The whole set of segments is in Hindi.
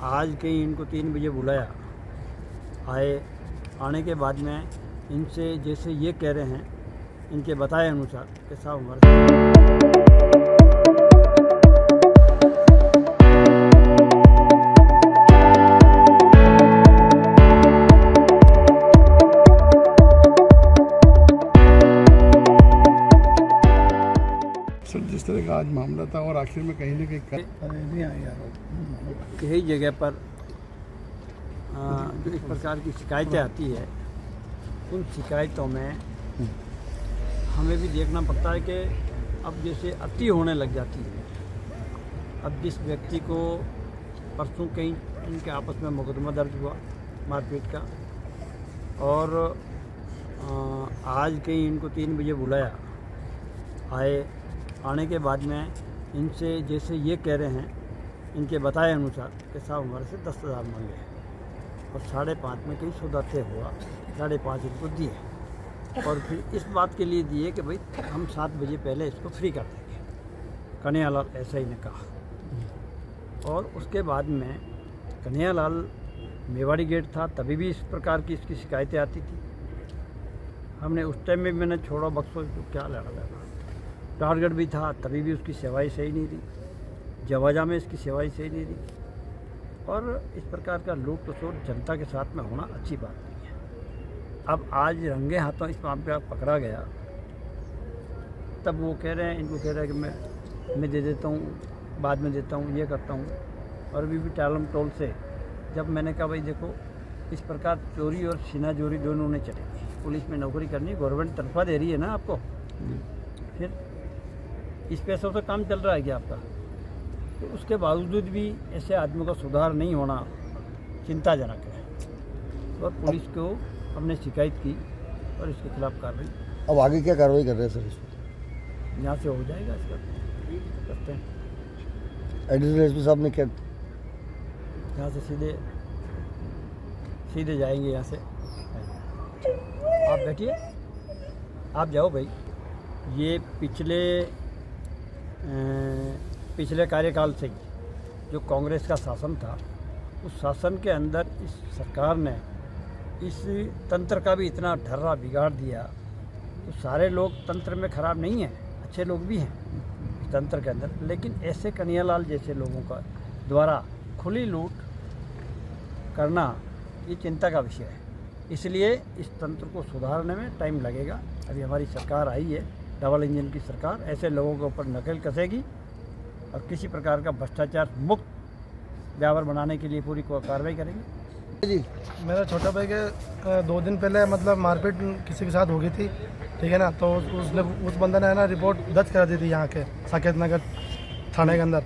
आज कहीं इनको 3 बजे बुलाया, आने के बाद में इनसे जैसे ये कह रहे हैं, इनके बताए अनुसार कि साहब हमारे जिस तरह का आज मामला था और आखिर में कहीं ना कहीं कई जगह पर जो इस प्रकार की शिकायतें आती है, उन शिकायतों में हमें भी देखना पड़ता है कि अब जैसे अति होने लग जाती है। अब जिस व्यक्ति को परसों कहीं इनके आपस में मुकदमा दर्ज हुआ मारपीट का, और आज कहीं इनको 3 बजे बुलाया, आने के बाद में इनसे जैसे ये कह रहे हैं, इनके बताए अनुसार कि साहब हमारे से 10,000 मांगे और 5.5 में कहीं सौदाते हुआ 5.5 इनको दिए, और फिर इस बात के लिए दिए कि भाई हम 7 बजे पहले इसको फ्री कर देंगे। कन्हैयालाल ऐसा ही ने कहा। और उसके बाद में कन्हैयालाल मेवाड़ी गेट था, तभी भी इस प्रकार की इसकी शिकायतें आती थी। हमने उस टाइम में मैंने छोड़ा बक्सो को, क्या लड़ा लगा। टारगेट भी था, तभी भी उसकी सेवाई सही नहीं रही। जवाजा में इसकी सेवाई सही नहीं रही। और इस प्रकार का लूट खसोट जनता के साथ में होना अच्छी बात नहीं है। अब आज रंगे हाथों इस मामले पे पकड़ा गया, तब वो कह रहे हैं, इनको कह रहे हैं कि मैं दे देता हूँ, बाद में देता हूँ, ये करता हूँ। और अभी भी टालम टोल से जब मैंने कहा भाई देखो, इस प्रकार चोरी और सीना चोरी दोनों ने चलेगी। पुलिस में नौकरी करनी, गवर्नमेंट तनख्वाह दे रही है ना आपको, फिर इस पैसों से काम चल रहा है क्या आपका? तो उसके बावजूद भी ऐसे आदमियों का सुधार नहीं होना चिंताजनक है। और पुलिस को हमने शिकायत की और इसके खिलाफ कार्रवाई। अब आगे क्या कार्रवाई कर रहे हैं सर इसमें? यहाँ से हो जाएगा इसका करते हैं। एडिशनल एसपी साहब ने क्या, यहाँ से सीधे जाएंगे। यहाँ से आप बैठिए, आप जाओ भाई। ये पिछले कार्यकाल से ही जो कांग्रेस का शासन था, उस शासन के अंदर इस सरकार ने इस तंत्र का भी इतना ढर्रा बिगाड़ दिया। तो सारे लोग तंत्र में खराब नहीं हैं, अच्छे लोग भी हैं इस तंत्र के अंदर, लेकिन ऐसे कन्हैयालाल जैसे लोगों का द्वारा खुली लूट करना ये चिंता का विषय है। इसलिए इस तंत्र को सुधारने में टाइम लगेगा। अभी हमारी सरकार आई है, डबल इंजन की सरकार, ऐसे लोगों के ऊपर नकेल कसेगी और किसी प्रकार का भ्रष्टाचार मुक्त व्यापार बनाने के लिए पूरी कार्रवाई करेंगे। जी, मेरा छोटा भाई के 2 दिन पहले मतलब मारपीट किसी के साथ हो गई थी, ठीक है ना। तो उस बंदे ने ना रिपोर्ट दर्ज करा दी थी यहाँ के साकेत नगर थाने के अंदर।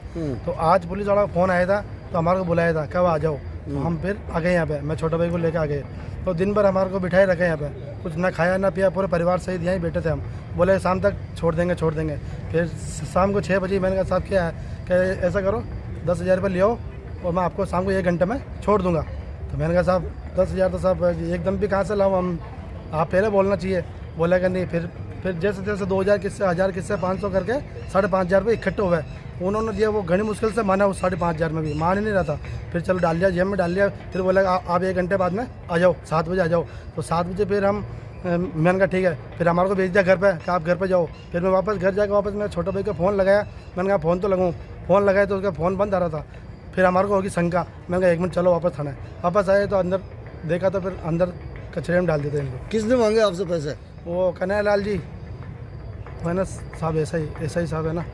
तो आज पुलिस वाला फ़ोन आया था, तो हमारे को बुलाया था, कब आ जाओ। तो हम फिर आ गए यहाँ पे, मैं छोटे भाई को लेकर आ गए। तो दिन भर हमारे को बिठाए रखे यहाँ पे, कुछ ना खाया ना पिया, पूरे परिवार सहित यहीं बैठे थे हम। बोले शाम तक छोड़ देंगे। फिर शाम को 6 बजे मैंने कहा साहब क्या है, कि ऐसा करो 10,000 रुपये ले आओ और मैं आपको शाम को 1 घंटे में छोड़ दूँगा। तो मैंने कहा साहब 10,000 तो साहब एकदम भी कहाँ से लाऊँ हम, आप पहले बोलना चाहिए। बोला कि नहीं। फिर जैसे जैसे 2,000 किससे 1,000 किससे 500 करके 5,500 रुपये इकट्ठे हुए उन्होंने दिया। वो घनी मुश्किल से माना, उस 5,500 में भी मान ही नहीं रहा था। फिर चलो डाल दिया, जेब में डाल दिया। फिर बोला आप 1 घंटे बाद में आ जाओ, 7 बजे आ जाओ। तो 7 बजे फिर मैंने कहा ठीक है। फिर हमारे को भेज दिया घर पे कि आप घर पे जाओ। फिर मैं वापस घर जाकर वापस मेरे छोटे भाई का फ़ोन लगाया। मैंने कहा फ़ोन तो लगाऊँ, फ़ोन लगाया तो उसका फ़ोन बंद आ रहा था। फिर हमारे को होगी शंका, मैंने कहा 1 मिनट चलो वापस थाने। वापस आए तो अंदर देखा तो फिर अंदर कचरे में डाल देते इनको। किसने मांगे आपसे पैसे? वो कन्हैयालाल जी मैंने साहब, ऐसा ही साहब है ना,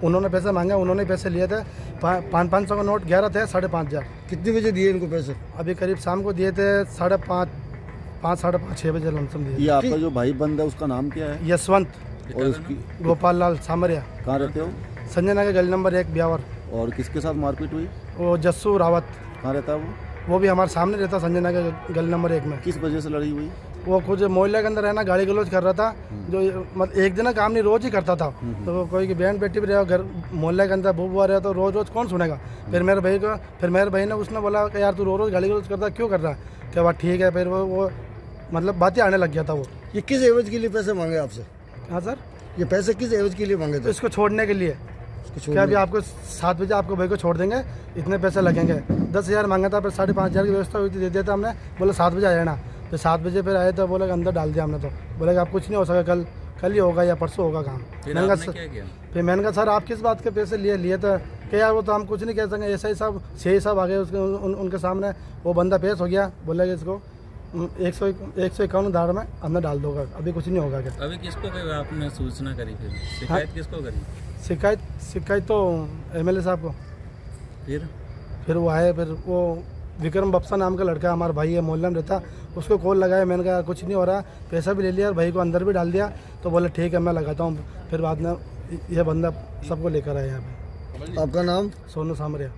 उन्होंने पैसे मांगे, उन्होंने पैसे लिए थे। 500 का नोट 11 थे, 5,500। कितने बजे दिए इनको पैसे? अभी करीब शाम को दिए थे 5:30, 6 बजे लमसम दिए। ये आपका जो भाई बंदा है उसका नाम क्या है? यशवंत। और उसकी? गोपाल लाल सामरिया। कहाँ रहते हो? संजय नगर गली नंबर 1 ब्यावर। और किसके साथ मारपीट हुई? वो जस्सू रावत। कहाँ रहता है वो भी हमारे सामने रहता, संजय नगर गली नंबर 1 में। किस वजह से लड़ी हुई? वो कुछ मोहल्ले के अंदर है ना, गाली गलौज कर रहा था। जो मतलब एक दिन काम नहीं, रोज ही करता था। तो कोई की बहन बेटी भी रहे, घर मोहल्ले के अंदर बुआ रहे, तो रोज कौन सुनेगा। फिर मेरे भाई ने उसने बोला कि यार तू रोज गाली गलौज करता क्यों कर रहा है? क्या बात ठीक है। फिर वो मतलब बातें आने लग गया था। वो ये किस एवज के लिए पैसे मांगे आपसे? हाँ सर, ये पैसे किस एवज के लिए मांगे थे? इसको छोड़ने के लिए। क्या अभी आपको 7 बजे आपको भाई को छोड़ देंगे, इतने पैसे लगेंगे। 10,000 मांगा था, फिर 5,500 की व्यवस्था हुई थी, दे दिया था हमने। बोला 7 बजे आ जाना, फिर 7 बजे फिर आए तो बोला अंदर डाल दिया हमने। तो बोला कि आप कुछ नहीं हो सका, कल ही होगा या परसों होगा काम। मैंने कहा सर आप किस बात के पैसे लिए तो क्या यार वो तो हम कुछ नहीं कह सकें, ऐसा ही सब छः सब आ गए उसके उनके सामने। वो बंदा पेश हो गया, बोला कि इसको 151 धारा में अंदर डाल दोगा, अभी कुछ नहीं होगा। क्या अभी किसको आपने सूचना करी, फिर शिकायत किसको करी? शिकायत तो MLA साहब को। फिर वो आए, फिर वो विक्रम बप्सा नाम का लड़का हमारा भाई है, मोहल्ला में रहता, उसको कॉल लगाया। मैंने कहा कुछ नहीं हो रहा, पैसा भी ले लिया और भाई को अंदर भी डाल दिया। तो बोले ठीक है मैं लगाता हूँ। फिर बाद में यह बंदा सबको लेकर आया यहाँ पे। आपका नाम? सोनू सामरिया।